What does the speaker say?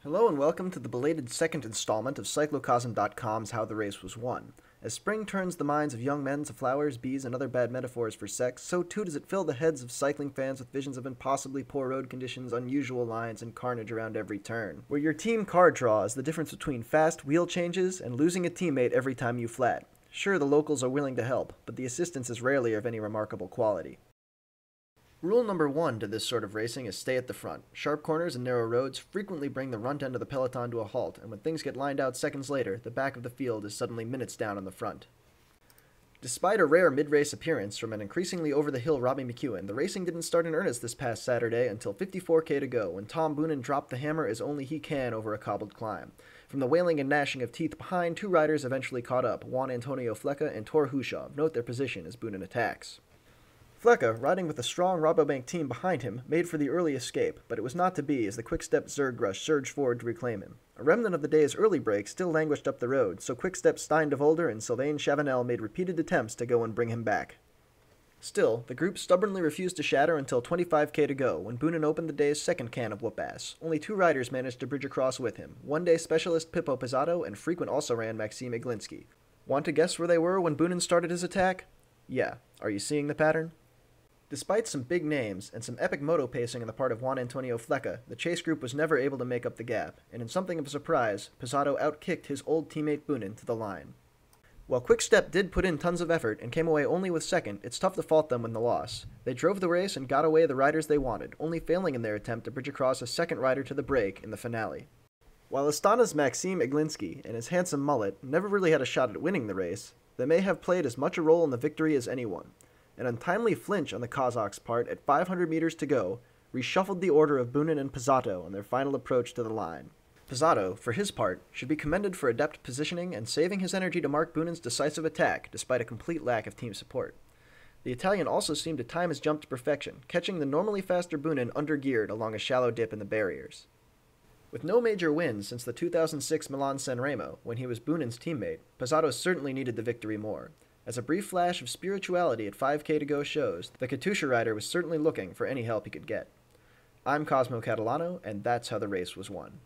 Hello and welcome to the belated second installment of Cyclocosm.com's How the Race Was Won. As spring turns the minds of young men to flowers, bees, and other bad metaphors for sex, so too does it fill the heads of cycling fans with visions of impossibly poor road conditions, unusual lines, and carnage around every turn. Where your team card draw is the difference between fast wheel changes and losing a teammate every time you flat. Sure, the locals are willing to help, but the assistance is rarely of any remarkable quality. Rule number 1 to this sort of racing is stay at the front. Sharp corners and narrow roads frequently bring the runt end of the peloton to a halt, and when things get lined out seconds later, the back of the field is suddenly minutes down on the front. Despite a rare mid-race appearance from an increasingly over-the-hill Robbie McEwen, the racing didn't start in earnest this past Saturday until 54K to go, when Tom Boonen dropped the hammer as only he can over a cobbled climb. From the wailing and gnashing of teeth behind, two riders eventually caught up, Juan Antonio Flecha and Tor Hushovd. Note their position as Boonen attacks. Flecha, riding with a strong Rabobank team behind him, made for the early escape, but it was not to be as the QuickStep Zergrush surged forward to reclaim him. A remnant of the day's early break still languished up the road, so QuickStep Stein de Volder and Sylvain Chavanel made repeated attempts to go and bring him back. Still, the group stubbornly refused to shatter until 25K to go, when Boonen opened the day's second can of whoop-ass. Only two riders managed to bridge across with him, one-day specialist Pippo Pozzatto and frequent also-ran Maxime Iglinski. Want to guess where they were when Boonen started his attack? Yeah. Are you seeing the pattern? Despite some big names and some epic moto pacing on the part of Juan Antonio Flecha, the chase group was never able to make up the gap, and in something of a surprise, Pozzatto outkicked his old teammate Boonen to the line. While QuickStep did put in tons of effort and came away only with second, it's tough to fault them in the loss. They drove the race and got away the riders they wanted, only failing in their attempt to bridge across a second rider to the break in the finale. While Astana's Maxime Iglinski and his handsome mullet never really had a shot at winning the race, they may have played as much a role in the victory as anyone. An untimely flinch on the Kazakh's part at 500 meters to go reshuffled the order of Boonen and Pozzatto on their final approach to the line. Pozzatto, for his part, should be commended for adept positioning and saving his energy to mark Boonen's decisive attack despite a complete lack of team support. The Italian also seemed to time his jump to perfection, catching the normally faster Boonen under-geared along a shallow dip in the barriers. With no major wins since the 2006 Milan-San Remo, when he was Boonen's teammate, Pozzatto certainly needed the victory more. As a brief flash of spirituality at 5K to go shows, the Katusha rider was certainly looking for any help he could get. I'm Cosmo Catalano, and that's how the race was won.